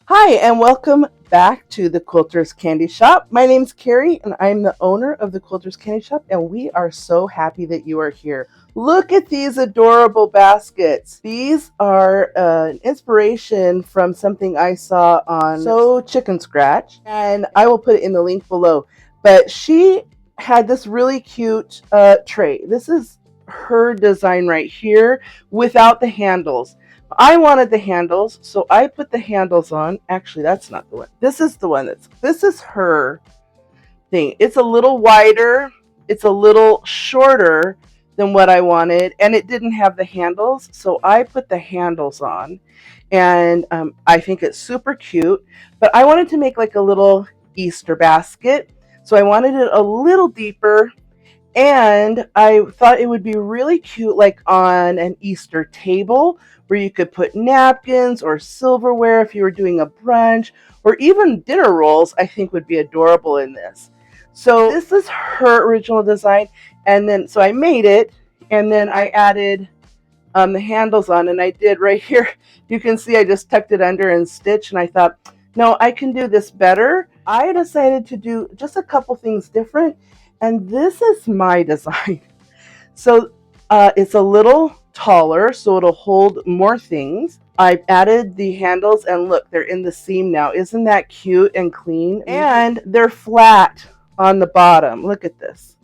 Hi, and welcome back to the Quilter's Candy Shop. My name's Carrie, and I'm the owner of the Quilter's Candy Shop, and we are so happy that you are here. Look at these adorable baskets. These are an inspiration from something I saw on SEW CHIC N SCRATCH, and I will put it in the link below. But she had this really cute tray. This is her design right here without the handles. I wanted the handles, so I put the handles on. Actually, that's not the one. This is the one this is her thing. It's a little wider, it's a little shorter than what I wanted, and it didn't have the handles, so I put the handles on, and I think it's super cute. But I wanted to make like a little Easter basket, so I wanted it a little deeper. And I thought it would be really cute, like on an Easter table, where you could put napkins or silverware if you were doing a brunch, or even dinner rolls, I think would be adorable in this. So this is her original design. And then, so I made it, and then I added the handles on, and I did right here. You can see I just tucked it under and stitched, and I thought, no, I can do this better. I decided to do just a couple things different. And this is my design. So it's a little taller, so it'll hold more things. I added the handles, and look, they're in the seam now. Isn't that cute and clean? And they're flat on the bottom. Look at this.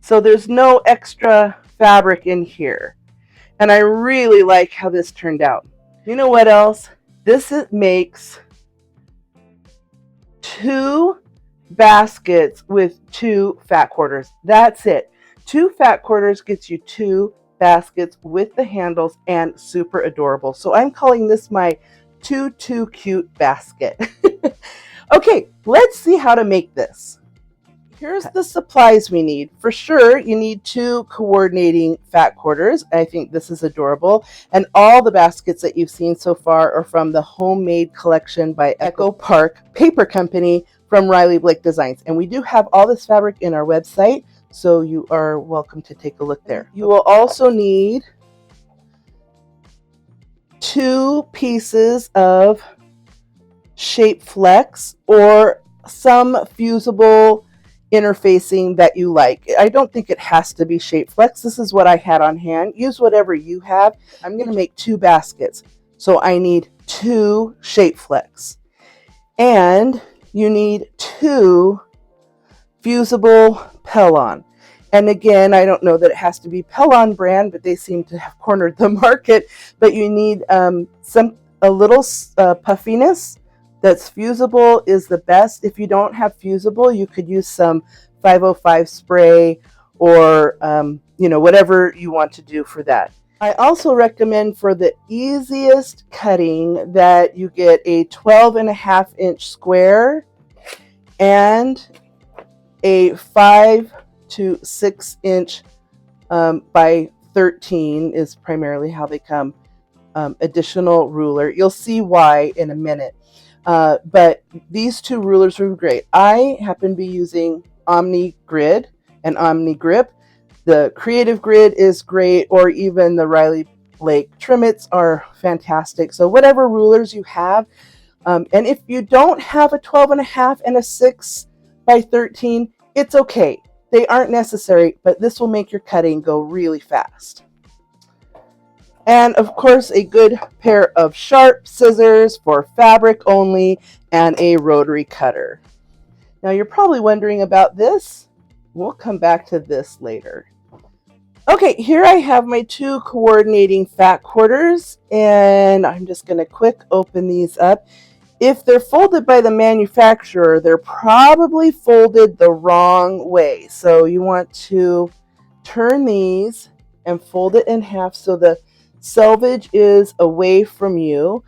So there's no extra fabric in here. And I really like how this turned out. You know what else? This makes 2 baskets with 2 fat quarters. That's it. 2 fat quarters gets you 2 baskets with the handles and super adorable. So I'm calling this my too cute basket. Okay, let's see how to make this. Here's the supplies we need. For sure, you need 2 coordinating fat quarters. I think this is adorable. And all the baskets that you've seen so far are from the Homemade Collection by Echo Park Paper Company from Riley Blake Designs. And we do have all this fabric in our website, so you are welcome to take a look there. You will also need 2 pieces of Shape Flex or some fusible interfacing that you like. I don't think it has to be Shape Flex. This is what I had on hand. Use whatever you have. I'm going to make 2 baskets, so I need 2 Shape Flex. And you need 2 fusible Pellon. And again, I don't know that it has to be Pellon brand, but they seem to have cornered the market. But you need a little puffiness. That's fusible is the best. If you don't have fusible, you could use some 505 spray or whatever you want to do for that. I also recommend for the easiest cutting that you get a 12.5-inch square and a 5 to 6 inch by 13 is primarily how they come, additional ruler. You'll see why in a minute. But these 2 rulers are great. I happen to be using Omni Grid and Omni Grip. The Creative Grid is great, or even the Riley Blake Trimmets are fantastic. So whatever rulers you have, and if you don't have a 12.5 and a 6 by 13, it's okay. They aren't necessary, but this will make your cutting go really fast. And of course, a good pair of sharp scissors for fabric only, and a rotary cutter. Now you're probably wondering about this. We'll come back to this later. Okay, here I have my 2 coordinating fat quarters, and I'm just going to quick open these up. If they're folded by the manufacturer, they're probably folded the wrong way. So you want to turn these and fold it in half so the selvage is away from you.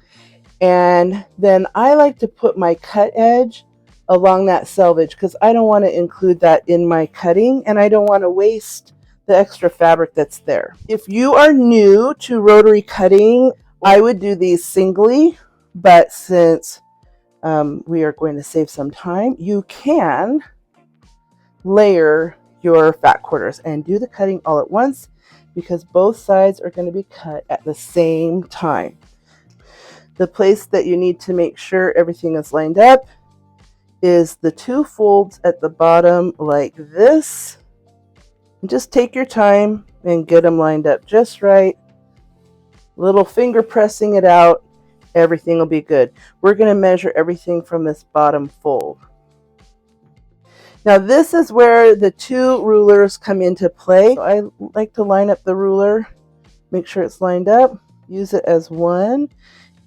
And then I like to put my cut edge along that selvage because I don't want to include that in my cutting, and I don't want to waste the extra fabric that's there. If you are new to rotary cutting, I would do these singly, but since we are going to save some time, you can layer your fat quarters and do the cutting all at once, because both sides are going to be cut at the same time. The place that you need to make sure everything is lined up is the 2 folds at the bottom like this. And just take your time and get them lined up just right. Little finger pressing it out, everything will be good. We're going to measure everything from this bottom fold. Now this is where the 2 rulers come into play. So I like to line up the ruler, make sure it's lined up, use it as one,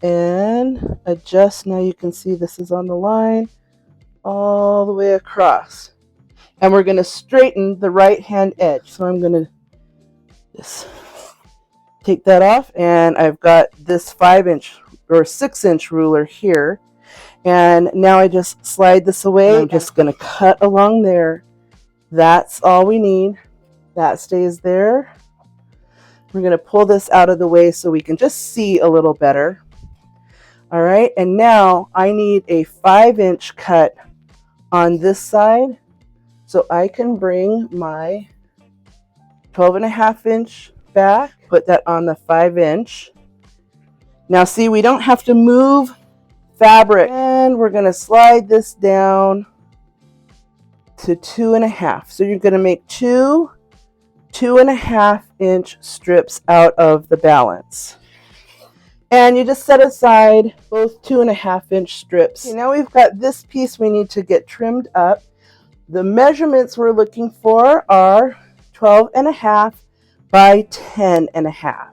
and adjust. Now you can see this is on the line all the way across. And we're going to straighten the right hand edge. So I'm going to just take that off, and I've got this 5-inch or 6-inch ruler here. And now I just slide this away. I'm just going to cut along there. That's all we need. That stays there. We're going to pull this out of the way so we can just see a little better. All right, and now I need a 5-inch cut on this side, so I can bring my 12.5-inch back, put that on the 5-inch. Now see, we don't have to move fabric, and we're going to slide this down to 2.5. So you're going to make 2 2.5-inch strips out of the balance. And you just set aside both 2.5-inch strips. Okay, now we've got this piece we need to get trimmed up. The measurements we're looking for are 12.5 by 10.5.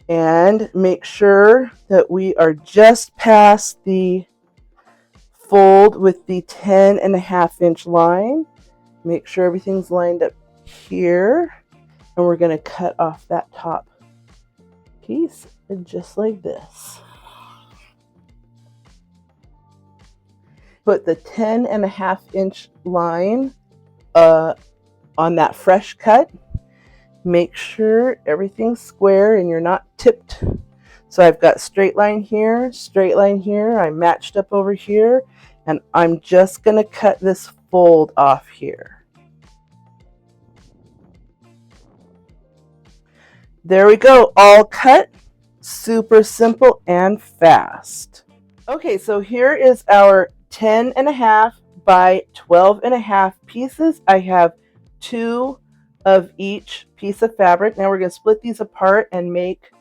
And make sure that we are just past the fold with the 10.5-inch line. Make sure everything's lined up here. And we're going to cut off that top piece just like this. Put the 10.5-inch line on that fresh cut. Make sure everything's square and you're not tipped. So I've got straight line here, I'm matched up over here, and I'm just going to cut this fold off here. There we go, all cut. Super simple and fast. Okay, so here is our 10.5 by 12.5 pieces. I have 2 of each piece of fabric. Now we're going to split these apart and make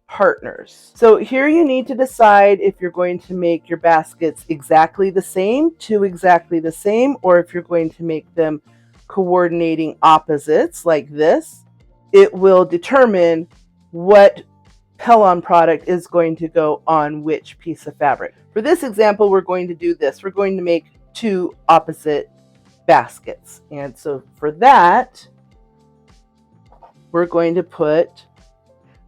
partners. So here you need to decide if you're going to make your baskets exactly the same, 2 exactly the same, or if you're going to make them coordinating opposites like this. It will determine what Pellon product is going to go on which piece of fabric. For this example, we're going to do this. We're going to make 2 opposite baskets. And so for that, we're going to put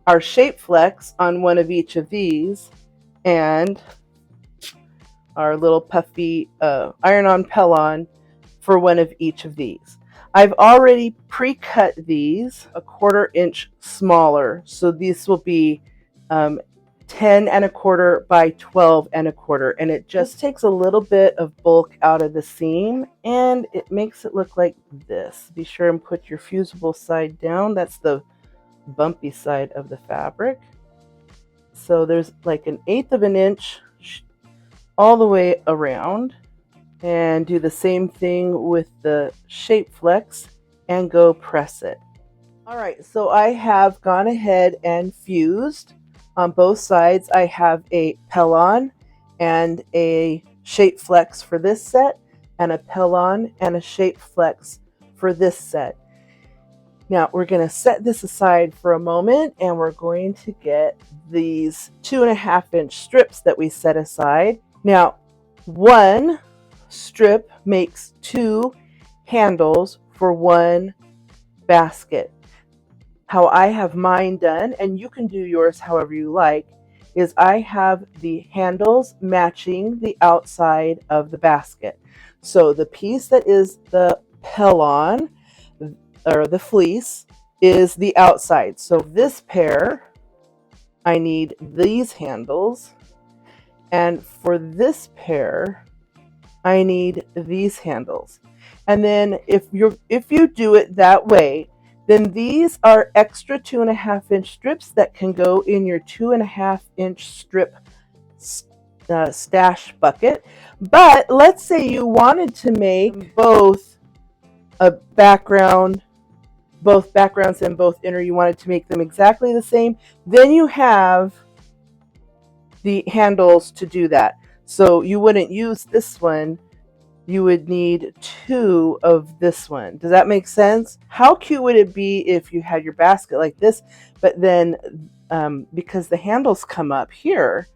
our shape flex on one of each of these and our little puffy iron-on Pellon for one of each of these. I've already pre-cut these 1/4 inch smaller, so these will be 10.25 by 12.25, and it just takes a little bit of bulk out of the seam and it makes it look like this. Be sure and put your fusible side down. That's the bumpy side of the fabric. So there's like 1/8 of an inch all the way around. And do the same thing with the shape flex and go press it. All right, so I have gone ahead and fused on both sides. I have a Pellon and a shape flex for this set, and a Pellon and a shape flex for this set. Now we're going to set this aside for a moment, and we're going to get these 2.5-inch strips that we set aside. Now, one strip makes 2 handles for one basket. How I have mine done, and you can do yours however you like, is I have the handles matching the outside of the basket. So the piece that is the Pellon or the fleece is the outside. So this pair, I need these handles, and for this pair I need these handles. And then if you do it that way, then these are extra 2.5-inch strips that can go in your 2.5-inch strip stash bucket. But let's say you wanted to make both a background, both backgrounds and both inner, you wanted to make them exactly the same, then you have the handles to do that. So you wouldn't use this one, you would need 2 of this one. Does that make sense? How cute would it be if you had your basket like this, but then because the handles come up here,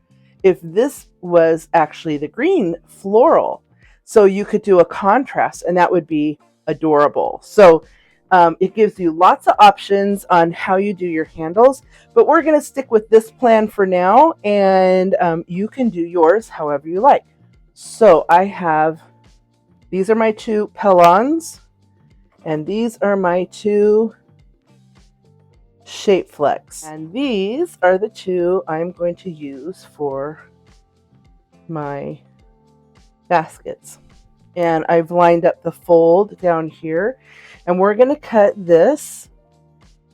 if this was actually the green floral, so you could do a contrast and that would be adorable. So it gives you lots of options on how you do your handles, but we're going to stick with this plan for now, and you can do yours however you like. So I have, these are my 2 pelons, and these are my 2 shape flex, and these are the 2 I'm going to use for my baskets. And I've lined up the fold down here, and we're going to cut this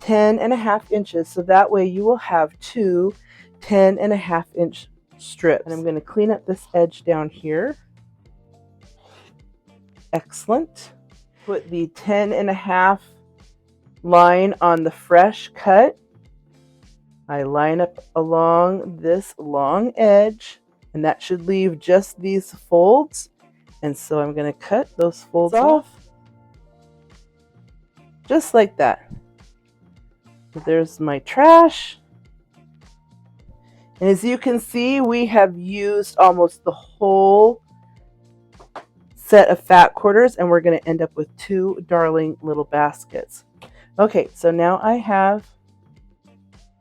10.5 inches, so that way you will have 2 10.5 inch strips. And I'm going to clean up this edge down here. Excellent. Put the 10.5 line on the fresh cut. I line up along this long edge, and that should leave just these folds. And so I'm going to cut those folds off just like that. There's my trash. And as you can see, we have used almost the whole set of fat quarters, and we're going to end up with 2 darling little baskets. Okay, so now I have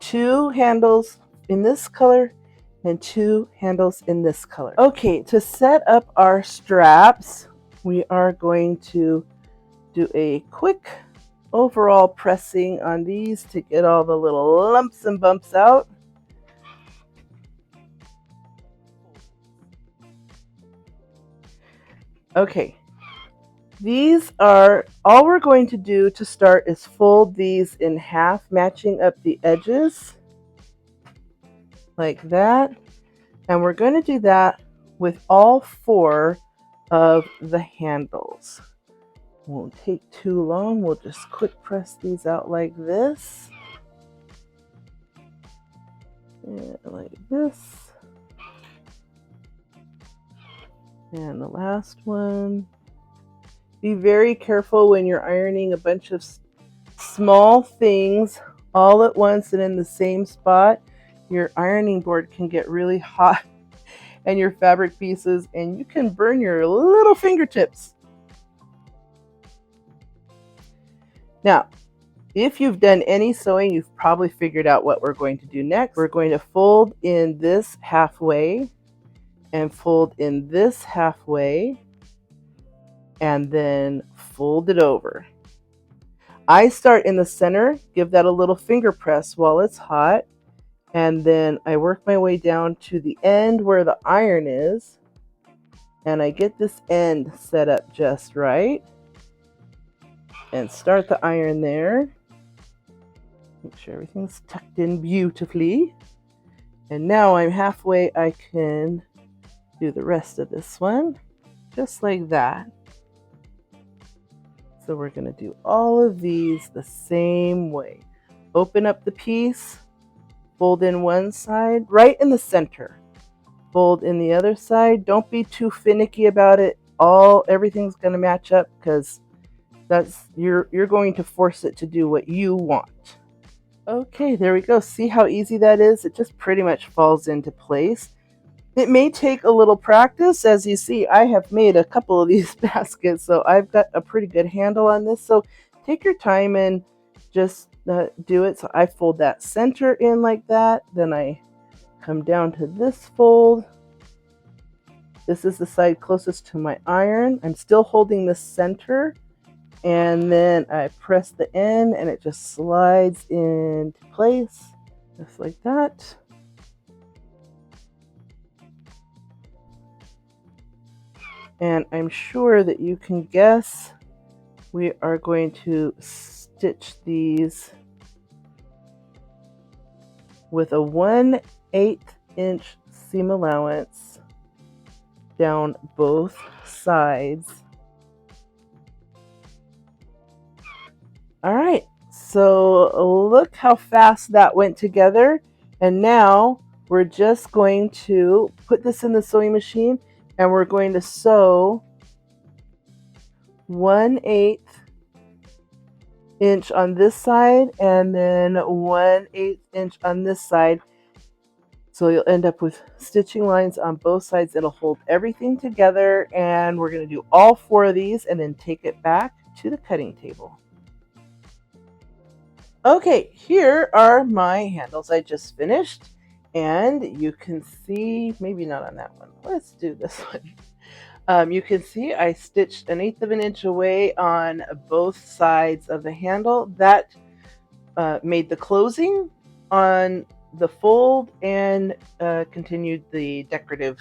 2 handles in this color and 2 handles in this color. Okay, to set up our straps, we are going to do a quick overall pressing on these to get all the little lumps and bumps out. Okay, these are, all we're going to do to start is fold these in half, matching up the edges like that. And we're going to do that with all 4 of the handles. Won't take too long. We'll just quick press these out like this. And like this. And the last one. Be very careful when you're ironing a bunch of small things all at once and in the same spot. Your ironing board can get really hot and your fabric pieces, and you can burn your little fingertips. Now, if you've done any sewing, you've probably figured out what we're going to do next. We're going to fold in this halfway and fold in this halfway and then fold it over. I start in the center, give that a little finger press while it's hot, and then I work my way down to the end where the iron is, and I get this end set up just right, and start the iron there. Make sure everything's tucked in beautifully. And now I'm halfway, I can do the rest of this one, just like that. So we're going to do all of these the same way. Open up the piece, fold in one side, right in the center. Fold in the other side. Don't be too finicky about it. Everything's going to match up, because you're going to force it to do what you want. Okay, there we go. See how easy that is? It just pretty much falls into place. It may take a little practice. As you see, I have made a couple of these baskets, so I've got a pretty good handle on this. So take your time and just do it. So I fold that center in like that. Then I come down to this fold. This is the side closest to my iron. I'm still holding the center. And then I press the end and it just slides into place, just like that. And I'm sure that you can guess we are going to stitch these with a 1/8 inch seam allowance down both sides. All right, so look how fast that went together. And now we're just going to put this in the sewing machine and we're going to sew 1/8 inch on this side and then 1/8 inch on this side. So you'll end up with stitching lines on both sides. It'll hold everything together, and we're going to do all 4 of these and then take it back to the cutting table. Okay, here are my handles I just finished, and you can see, maybe not on that one, let's do this one. You can see I stitched 1/8 of an inch away on both sides of the handle. That made the closing on the fold and continued the decorative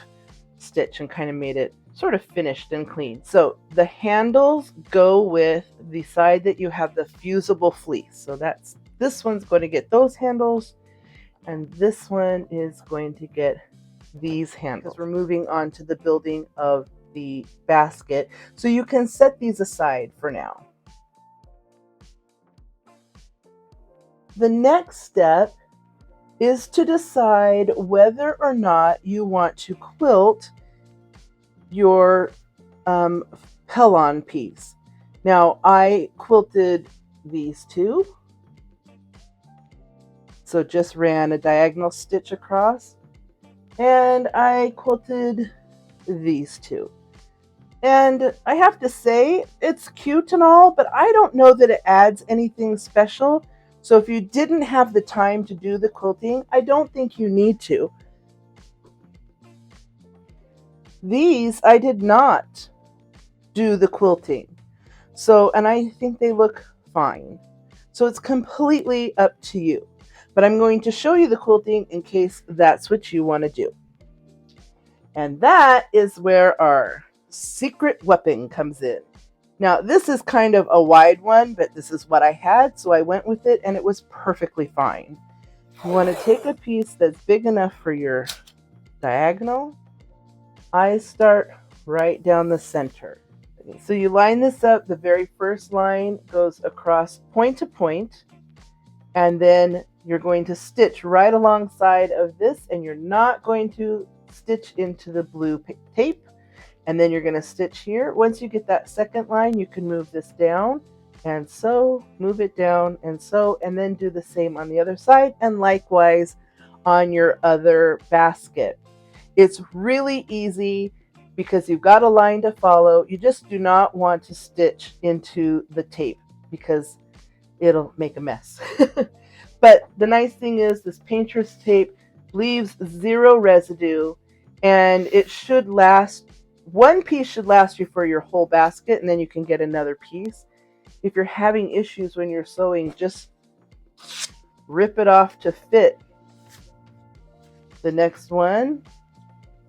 stitch and kind of made it sort of finished and clean. So the handles go with the side that you have the fusible fleece. So this one's going to get those handles, and this one is going to get these handles. We're moving on to the building of the basket. So you can set these aside for now. The next step is to decide whether or not you want to quilt your pellon piece. Now, I quilted these 2. So just ran a diagonal stitch across, and I quilted these 2. And I have to say, it's cute and all, but I don't know that it adds anything special. So if you didn't have the time to do the quilting, I don't think you need to. These, I did not do the quilting. So, and I think they look fine. So it's completely up to you. But I'm going to show you the quilting in case that's what you want to do. And that is where our secret weapon comes in. Now, this is kind of a wide one, but this is what I had, so I went with it, and it was perfectly fine. You want to take a piece that's big enough for your diagonal. I start right down the center. So you line this up. The very first line goes across point to point, and then you're going to stitch right alongside of this, and you're not going to stitch into the blue tape. And then you're going to stitch here. Once you get that second line, you can move this down and sew, move it down and sew, and then do the same on the other side, and likewise on your other basket. It's really easy because you've got a line to follow. You just do not want to stitch into the tape because it'll make a mess. But the nice thing is this painter's tape leaves 0 residue, and it should last. One piece should last you for your whole basket, and then you can get another piece. If you're having issues when you're sewing, just rip it off to fit the next one,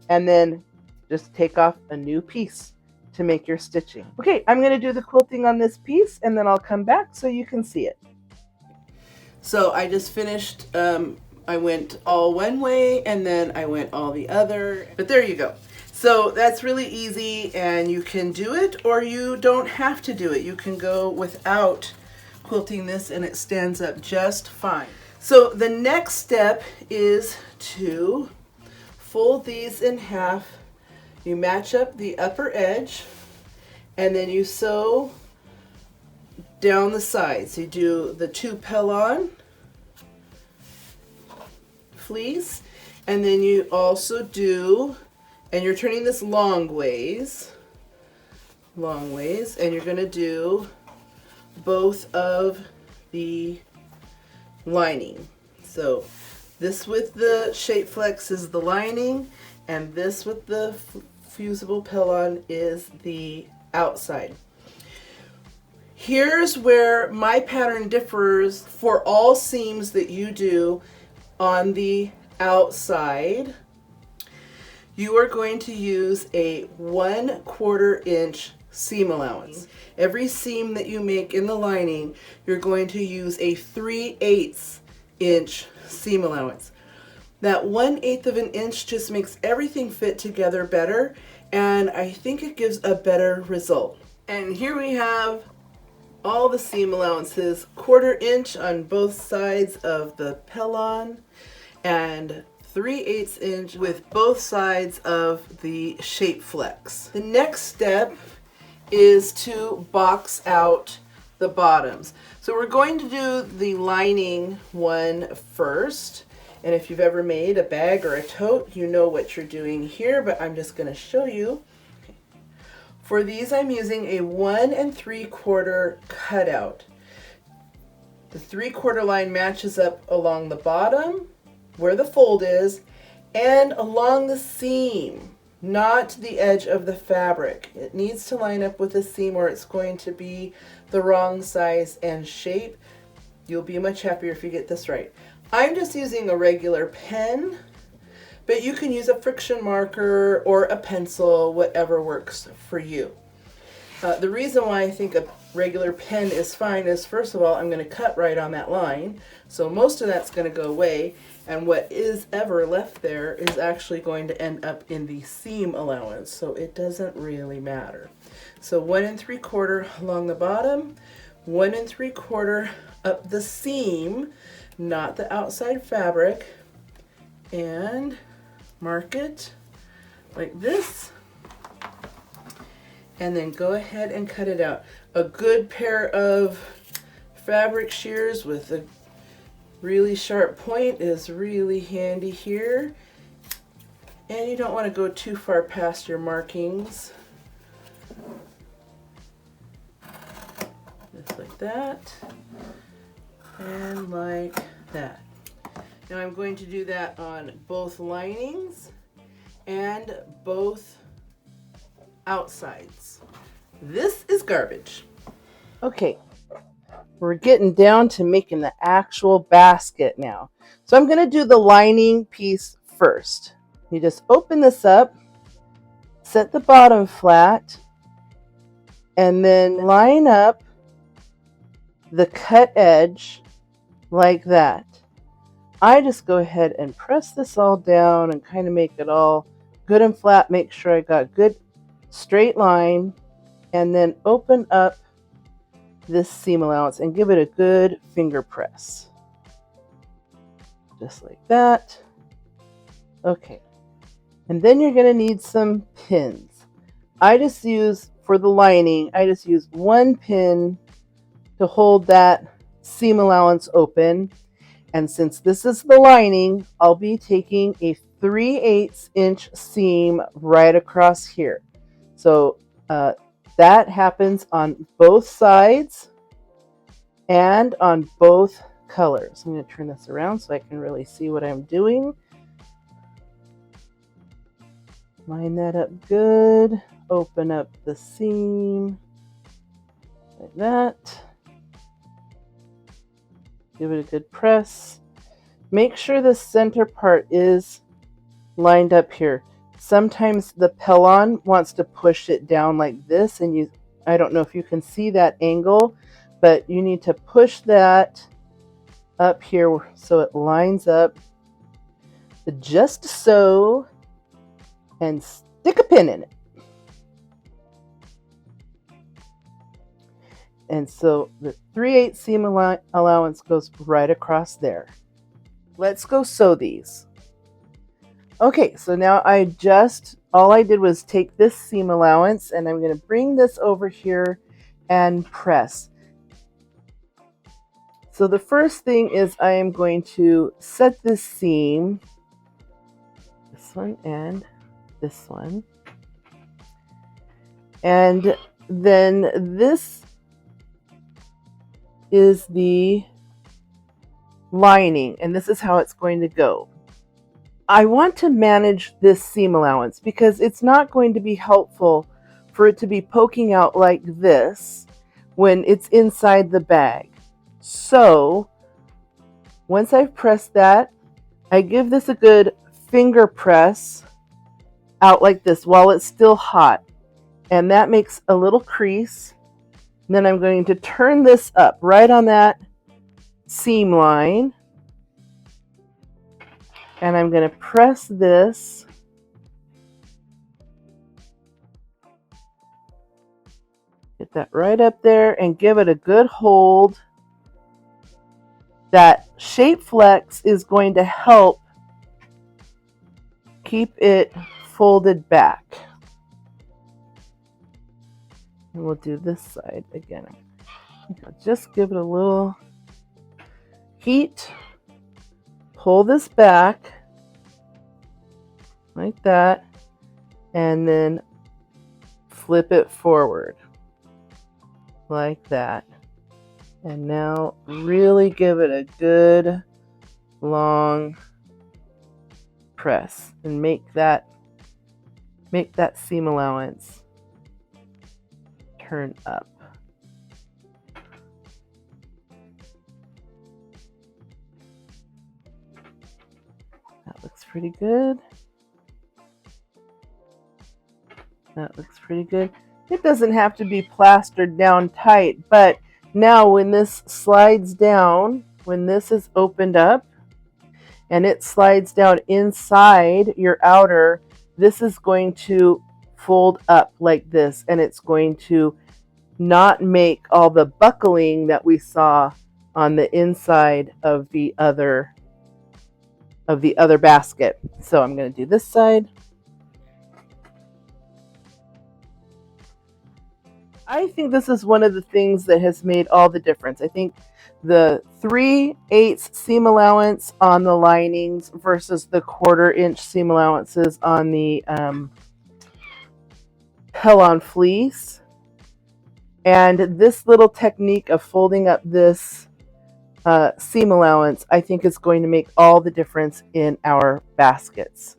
and then just take off a new piece to make your stitching. Okay, I'm going to do the quilting on this piece, and then I'll come back so you can see it. So I just finished, I went all one way, and then I went all the other, but there you go. So that's really easy, and you can do it or you don't have to do it. You can go without quilting this and it stands up just fine. So the next step is to fold these in half. You match up the upper edge and then you sew down the sides. You do the 2 pellon fleece, and then you also do, and you're turning this long ways, and you're going to do both of the lining. So this with the shape flex is the lining, and this with the fusible pellon is the outside. Here's where my pattern differs for all seams that you do on the outside. You are going to use a 1/4 inch seam allowance. Every seam that you make in the lining, you're going to use a 3/8 inch seam allowance. That 1/8 of an inch just makes everything fit together better, and I think it gives a better result. And here we have all the seam allowances, 1/4 inch on both sides of the pellon and 3/8 inch with both sides of the shape flex. The next step is to box out the bottoms. So we're going to do the lining one first. And if you've ever made a bag or a tote, you know what you're doing here, but I'm just going to show you. For these, I'm using a 1 3/4 cutout. The 3/4 line matches up along the bottom, where the fold is, and along the seam, not the edge of the fabric. It needs to line up with the seam or it's going to be the wrong size and shape. You'll be much happier if you get this right. I'm just using a regular pen, but you can use a friction marker or a pencil, whatever works for you. The reason why I think a regular pen is fine is, first of all, I'm going to cut right on that line, so most of that's going to go away, and what is ever left there is actually going to end up in the seam allowance, so it doesn't really matter. So 1 3/4 along the bottom, 1 3/4 up the seam, not the outside fabric, and mark it like this, and then go ahead and cut it out. A good pair of fabric shears with a really sharp point is really handy here, and you don't want to go too far past your markings. Just like that, and like that. Now I'm going to do that on both linings and both outsides. This is garbage. Okay, we're getting down to making the actual basket now. So I'm going to do the lining piece first. You just open this up, set the bottom flat, and then line up the cut edge like that. I just go ahead and press this all down and kind of make it all good and flat. Make sure I got good straight line, and then open up this seam allowance and give it a good finger press. Just like that. Okay. And then you're going to need some pins. I just use, for the lining, I just use 1 pin to hold that seam allowance open. And since this is the lining, I'll be taking a 3/8 inch seam right across here. So that happens on both sides and on both colors. I'm going to turn this around so I can really see what I'm doing. Line that up good. Open up the seam like that. Give it a good press. Make sure the center part is lined up here. Sometimes the pellon wants to push it down like this, and I don't know if you can see that angle, but you need to push that up here so it lines up just so, and stick a pin in it. And so the 3/8 seam allowance goes right across there. Let's go sew these. Okay, so now all I did was take this seam allowance, and I'm going to bring this over here and press. So the first thing is I am going to set this seam, this one and this one, and then this is the lining, and this is how it's going to go. I want to manage this seam allowance because it's not going to be helpful for it to be poking out like this when it's inside the bag. So once I've pressed that, I give this a good finger press out like this while it's still hot, and that makes a little crease. And then I'm going to turn this up right on that seam line, And I'm going to press this get that right up there and give it a good hold. That shape flex is going to help keep it folded back. And we'll do this side again. I'll just give it a little heat. Pull this back like that, and then flip it forward like that. And now really give it a good long press and make that seam allowance turn up. That looks pretty good. That looks pretty good. It doesn't have to be plastered down tight, but now when this slides down, when this is opened up and it slides down inside your outer, this is going to fold up like this, and it's going to not make all the buckling that we saw on the inside of the other basket. So I'm going to do this side. I think this is one of the things that has made all the difference. I think the 3/8 seam allowance on the linings versus the 1/4 inch seam allowances on the Hell-on fleece, and this little technique of folding up this seam allowance, I think is going to make all the difference in our baskets.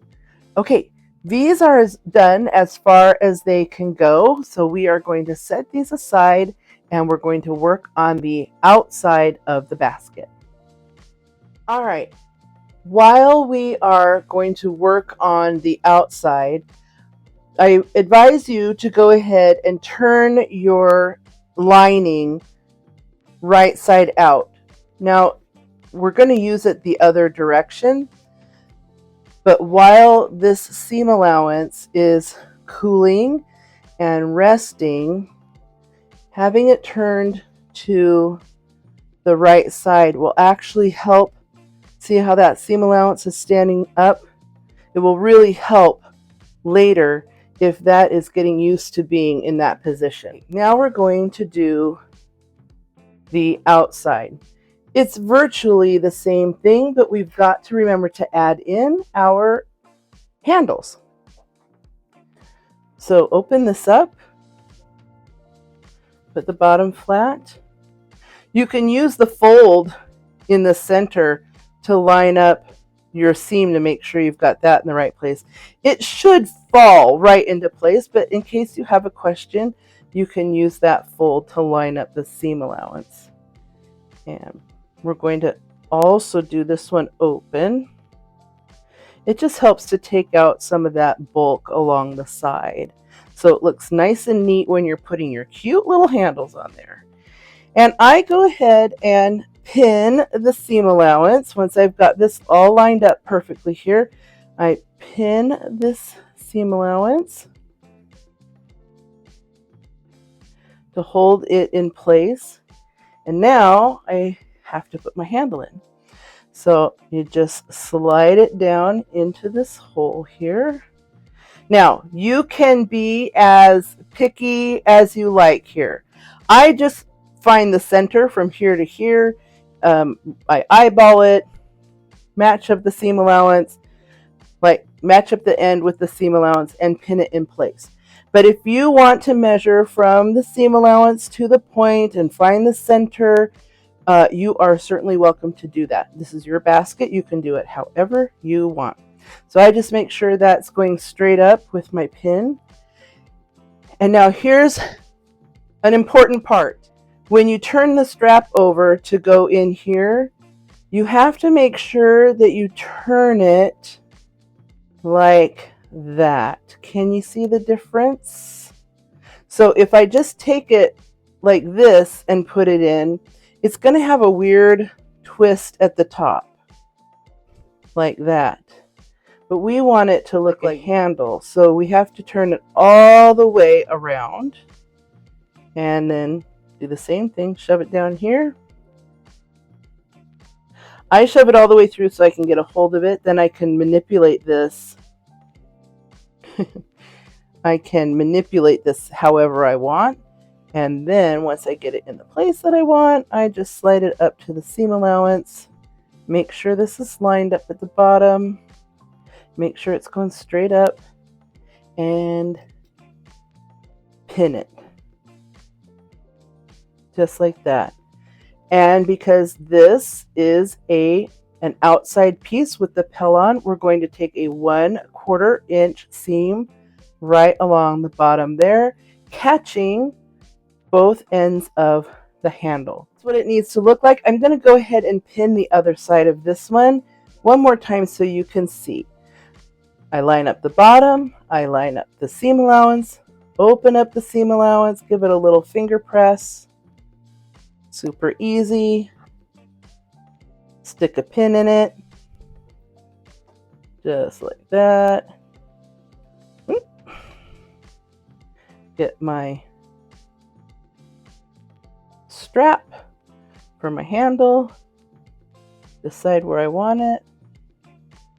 Okay. These are done as far as they can go, so we are going to set these aside and we're going to work on the outside of the basket. All right, while we are going to work on the outside, I advise you to go ahead and turn your lining right side out. Now, we're going to use it the other direction. But while this seam allowance is cooling and resting, having it turned to the right side will actually help. See how that seam allowance is standing up? It will really help later if that is getting used to being in that position. Now we're going to do the outside. It's virtually the same thing, but we've got to remember to add in our handles. So open this up, put the bottom flat. You can use the fold in the center to line up your seam to make sure you've got that in the right place. It should fall right into place, but in case you have a question, you can use that fold to line up the seam allowance. And we're going to also do this one open. It just helps to take out some of that bulk along the side, so it looks nice and neat when you're putting your cute little handles on there. And I go ahead and pin the seam allowance. Once I've got this all lined up perfectly here, I pin this seam allowance to hold it in place. And now I have to put my handle in. So you just slide it down into this hole here. Now you can be as picky as you like here. I just find the center from here to here. I eyeball it, match up the seam allowance, like match up the end with the seam allowance and pin it in place. But if you want to measure from the seam allowance to the point and find the center, you are certainly welcome to do that. This is your basket. You can do it however you want. So I just make sure that's going straight up with my pin. And now here's an important part. When you turn the strap over to go in here, you have to make sure that you turn it like that. Can you see the difference? So if I just take it like this and put it in, it's going to have a weird twist at the top. like that. But we want it to look like a handle, so we have to turn it all the way around and then do the same thing, shove it down here. I shove it all the way through so I can get a hold of it, then I can manipulate this. I can manipulate this however I want, and then once I get it in the place that I want, I just slide it up to the seam allowance. Make sure this is lined up at the bottom. Make sure it's going straight up and pin it. Just like that. And because this is an outside piece with the pellon, we're going to take a 1/4 inch seam right along the bottom there, catching both ends of the handle. That's what it needs to look like. I'm going to go ahead and pin the other side of this one more time so you can see. I line up the bottom, I line up the seam allowance, open up the seam allowance, give it a little finger press. Super easy. Stick a pin in it. Just like that. Get my strap for my handle. Decide where I want it.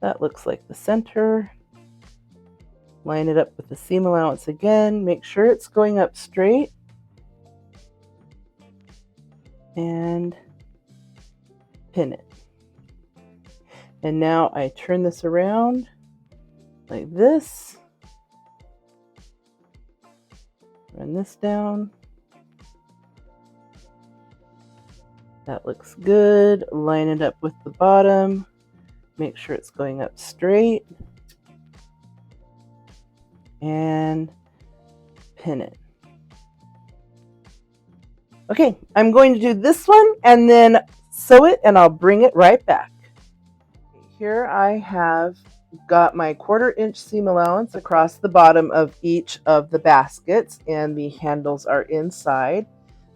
That looks like the center. Line it up with the seam allowance again. Make sure it's going up straight. And pin it. And now I turn this around like this. Run this down. That looks good. Line it up with the bottom. Make sure it's going up straight. And pin it. Okay, I'm going to do this one and then sew it, and I'll bring it right back. Here I have got my 1/4 inch seam allowance across the bottom of each of the baskets, and the handles are inside.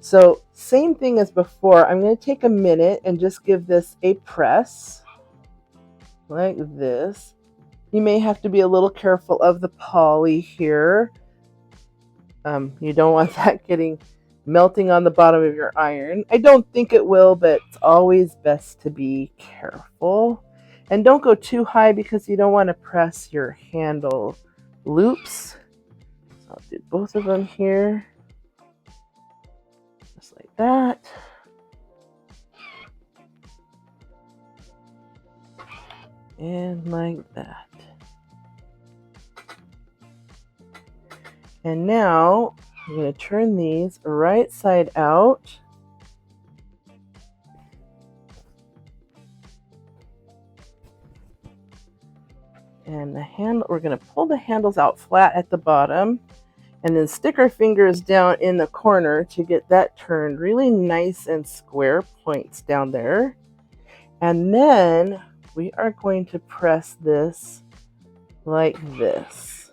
So same thing as before, I'm going to take a minute and just give this a press like this. You may have to be a little careful of the poly here. You don't want that getting melting on the bottom of your iron. I don't think it will, but it's always best to be careful. And don't go too high because you don't want to press your handle loops. So I'll do both of them here. Just like that. And like that. And now I'm going to turn these right side out. And the handle, we're going to pull the handles out flat at the bottom and then stick our fingers down in the corner to get that turned really nice and square points down there. And then we are going to press this like this.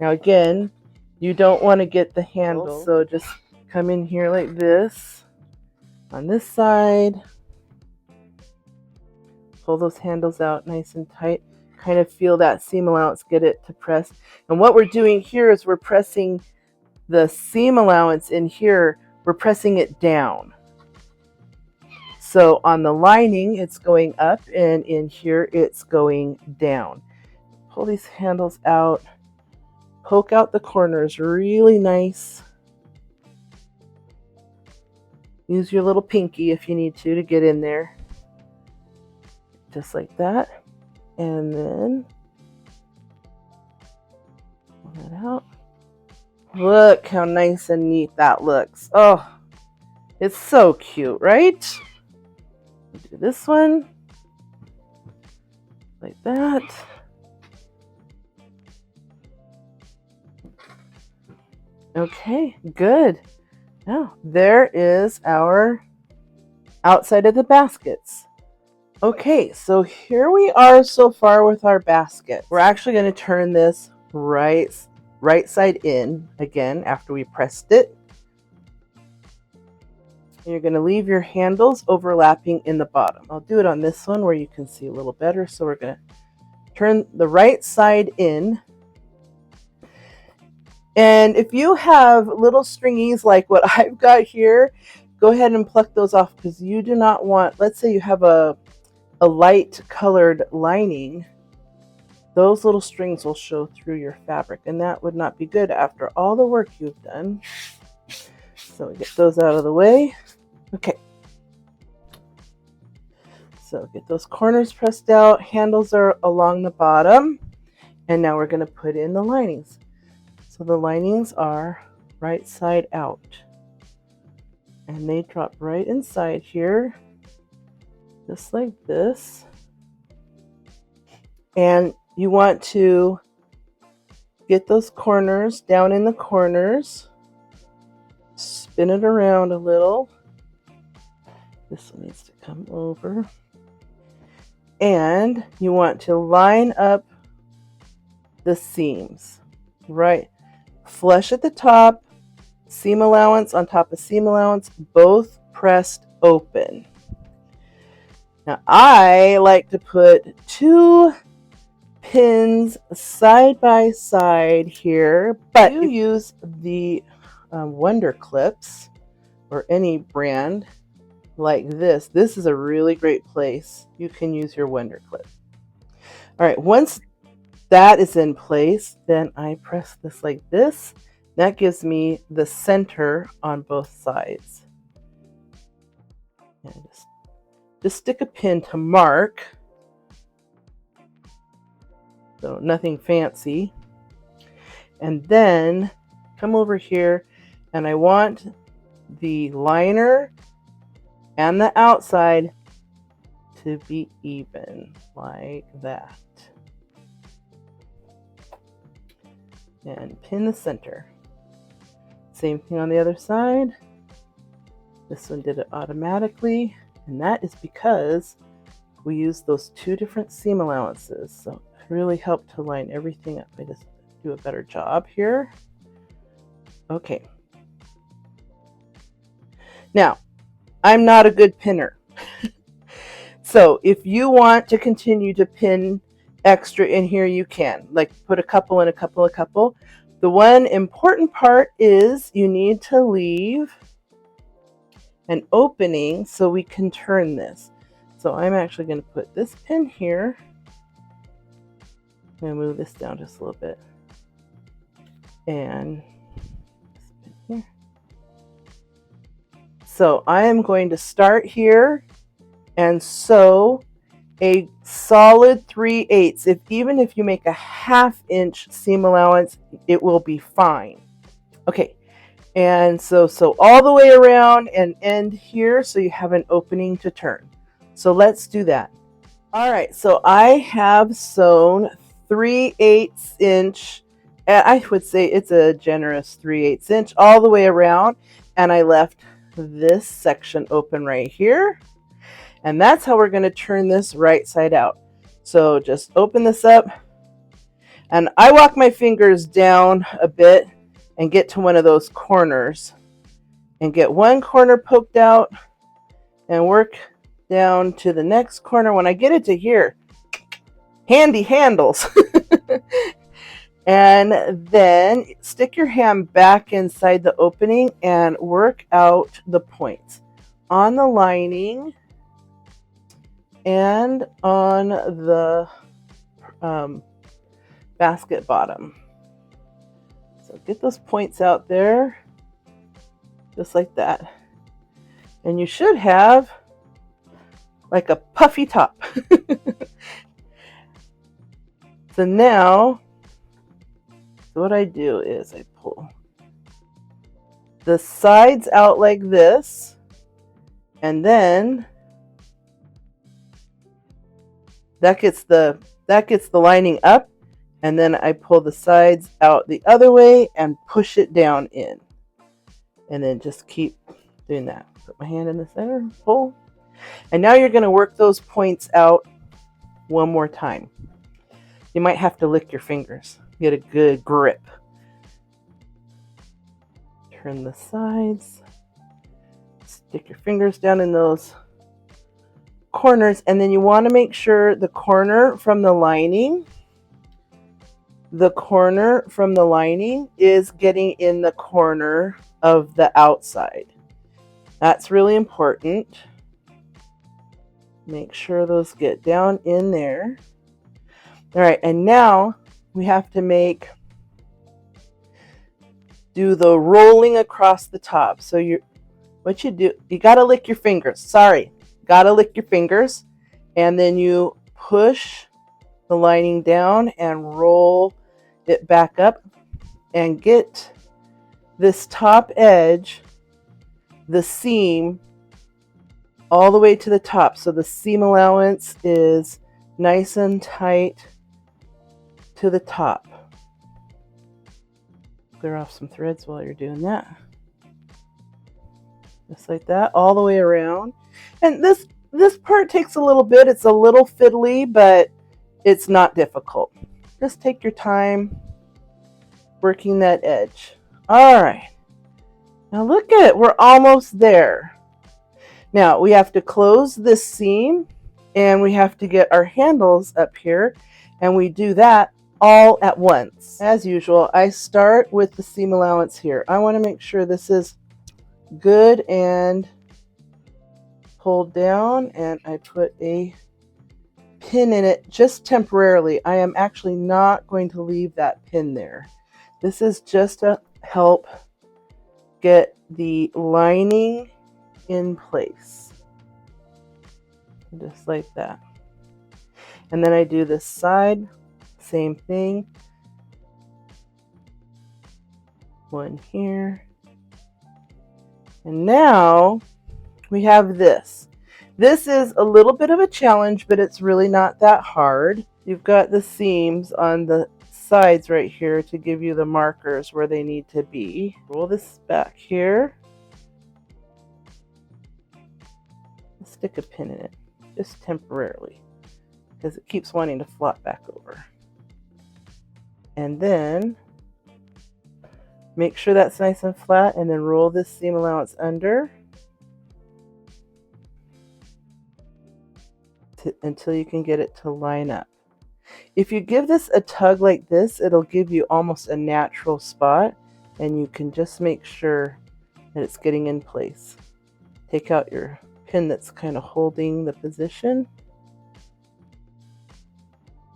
Now again, you don't want to get the handle, so just come in here like this on this side. Pull those handles out nice and tight. Kind of feel that seam allowance, get it to press. And what we're doing here is we're pressing the seam allowance in here, we're pressing it down. So on the lining, it's going up, and in here, it's going down. Pull these handles out. Poke out the corners really nice. Use your little pinky if you need to get in there. Just like that. And then pull that out. Look how nice and neat that looks. Oh, it's so cute, right? Do this one like that. Okay, good. Now, there is our outside of the baskets. Okay, so here we are so far with our basket. We're actually going to turn this right side in again after we pressed it. And you're going to leave your handles overlapping in the bottom. I'll do it on this one where you can see a little better. So we're going to turn the right side in. And if you have little stringies like what I've got here, go ahead and pluck those off, because you do not want, let's say you have a light colored lining, those little strings will show through your fabric, and that would not be good after all the work you've done. So we get those out of the way. Okay. So get those corners pressed out, handles are along the bottom, and now we're going to put in the linings. So the linings are right side out, and they drop right inside here, just like this. And you want to get those corners down in the corners, spin it around a little. This one needs to come over. And you want to line up the seams, right? Flush at the top, seam allowance on top of seam allowance, both pressed open. Now I like to put 2 pins side by side here, but you use the Wonder Clips or any brand like this. This is a really great place. You can use your Wonder Clip. All right, once that is in place, then I press this like this. That gives me the center on both sides. And just stick a pin to mark. So nothing fancy. And then come over here, and I want the liner and the outside to be even, like that. And pin the center. Same thing on the other side. This one did it automatically, and that is because we used those 2 different seam allowances. So it really helped to line everything up. I just do a better job here. Okay. Now, I'm not a good pinner. So if you want to continue to pin extra in here, you can. Like put a couple and a couple, a couple. The one important part is you need to leave an opening so we can turn this. So I'm actually going to put this pin here. I'm going to move this down just a little bit. And this pin here. So I am going to start here and sew a solid 3/8. Even if you make a 1/2 inch seam allowance, it will be fine. Okay, and so all the way around and end here so you have an opening to turn. So let's do that. All right, so I have sewn 3/8 inch, and I would say it's a generous 3/8 inch all the way around, and I left this section open right here. And that's how we're going to turn this right side out. So just open this up, and I walk my fingers down a bit and get to one of those corners and get one corner poked out and work down to the next corner. When I get it to here, handy handles. And then stick your hand back inside the opening and work out the points on the lining and on the basket bottom. So get those points out there, just like that. And you should have like a puffy top. So now, what I do is I pull the sides out like this, and then that gets the lining up, and then I pull the sides out the other way and push it down in, and then just keep doing that. Put my hand in the center, pull, and now you're going to work those points out one more time. You might have to lick your fingers, get a good grip. Turn the sides, Stick your fingers down in those corners, and then you want to make sure the corner from the lining is getting in the corner of the outside. That's really important. Make sure those get down in there. All right, and now we have to do the rolling across the top. So you got to lick your fingers. Sorry, got to lick your fingers, and then you push the lining down and roll it back up and get this top edge, the seam, all the way to the top. So the seam allowance is nice and tight to the top. Clear off some threads while you're doing that. Just like that, all the way around. And this part takes a little bit. It's a little fiddly, but it's not difficult. Just take your time working that edge. All right. Now look at it. We're almost there. Now we have to close this seam, and we have to get our handles up here, and we do that all at once. As usual, I start with the seam allowance here. I want to make sure this is good and pulled down, and I put a pin in it just temporarily. I am actually not going to leave that pin there. This is just to help get the lining in place. Just like that. And then I do this side, same thing. One here. And now we have this. This is a little bit of a challenge, but it's really not that hard. You've got the seams on the sides right here to give you the markers where they need to be. Roll this back here. Stick a pin in it, just temporarily, because it keeps wanting to flop back over. And then make sure that's nice and flat, and then roll this seam allowance under until you can get it to line up. If you give this a tug like this, it'll give you almost a natural spot, and you can just make sure that it's getting in place. Take out your pin that's kind of holding the position.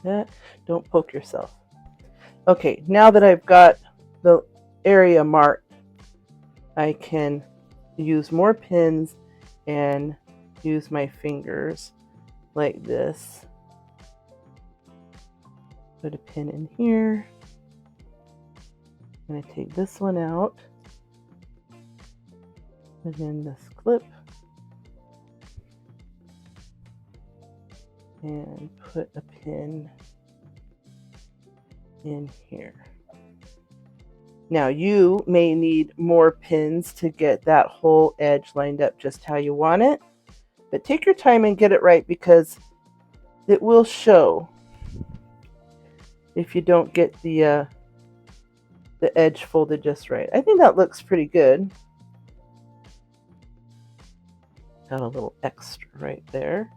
That, don't poke yourself. Okay, now that I've got the area marked, I can use more pins and use my fingers like this. Put a pin in here. I'm going to take this one out, put in this clip, and put a pin in here. Now you may need more pins to get that whole edge lined up just how you want it, but take your time and get it right, because it will show if you don't get the edge folded just right. I think that looks pretty good. Got a little extra right there.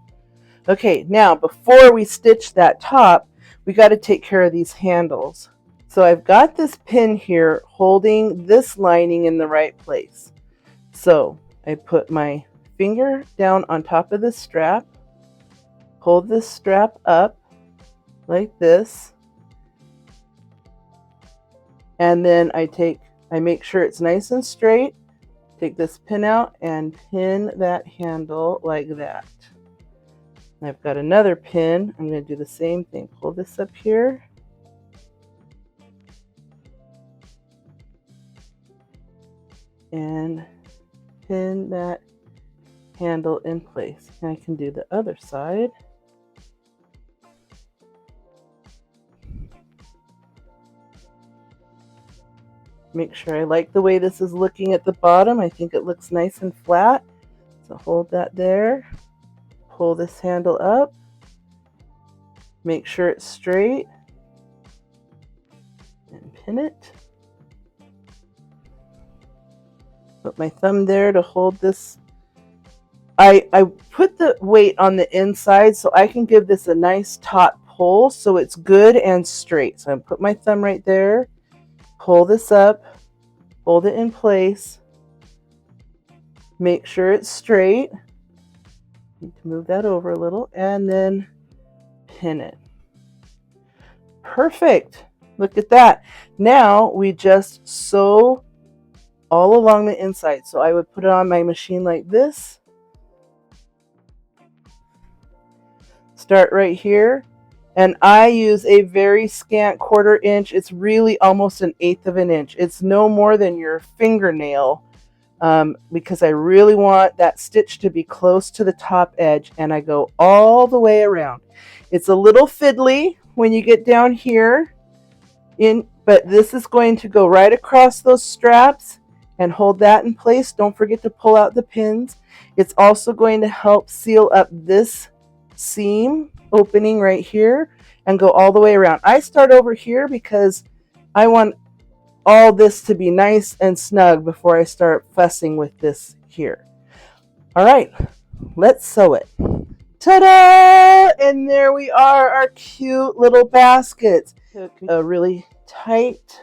Okay, now before we stitch that top, we got to take care of these handles. So I've got this pin here holding this lining in the right place. So I put my finger down on top of this strap, hold this strap up like this, and then I make sure it's nice and straight, take this pin out and pin that handle like that. I've got another pin. I'm going to do the same thing. Pull this up here. And pin that handle in place. And I can do the other side. Make sure I like the way this is looking at the bottom. I think it looks nice and flat. So hold that there. Pull this handle up. Make sure it's straight. And pin it. Put my thumb there to hold this I put the weight on the inside so I can give this a nice taut pull so it's good and straight. So I put my thumb right there, pull this up, hold it in place, make sure it's straight. Need to move that over a little and then pin it. Perfect. Look at that. Now we just sew all along the inside. So I would put it on my machine like this. Start right here, and I use a very scant 1/4 inch. It's really almost an 1/8 of an inch. It's no more than your fingernail, because I really want that stitch to be close to the top edge, and I go all the way around. It's a little fiddly when you get down here, but this is going to go right across those straps and hold that in place. Don't forget to pull out the pins. It's also going to help seal up this seam opening right here and go all the way around. I start over here because I want all this to be nice and snug before I start fussing with this here. All right, let's sew it. Ta-da! And there we are, our cute little baskets. Took a really tight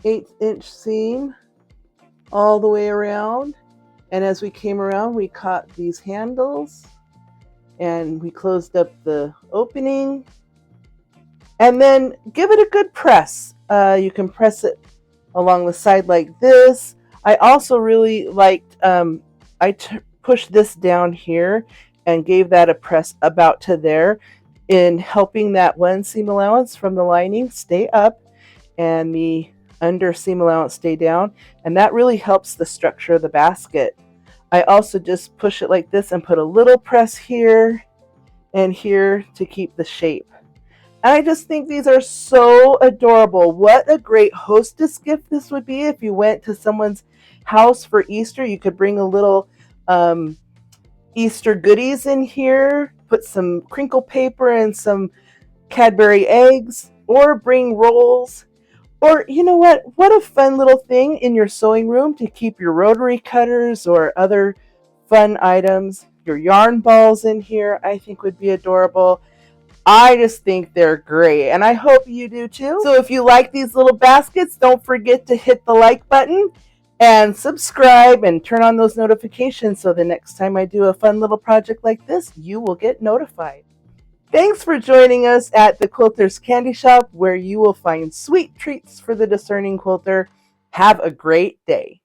1/8 inch seam all the way around, and as we came around we caught these handles and we closed up the opening, and then give it a good press. You can press it along the side like this. I also really liked, I pushed this down here and gave that a press about to there, in helping that one seam allowance from the lining stay up and the under seam allowance stay down, and that really helps the structure of the basket. I also just push it like this and put a little press here and here to keep the shape. And I just think these are so adorable. What a great hostess gift this would be if you went to someone's house for Easter. You could bring a little Easter goodies in here, put some crinkle paper and some Cadbury eggs, or bring rolls. Or, you know what a fun little thing in your sewing room to keep your rotary cutters or other fun items. Your yarn balls in here I think would be adorable. I just think they're great, and I hope you do too. So if you like these little baskets, don't forget to hit the like button and subscribe and turn on those notifications so the next time I do a fun little project like this, you will get notified. Thanks for joining us at the Quilter's Candy Shop, where you will find sweet treats for the discerning quilter. Have a great day.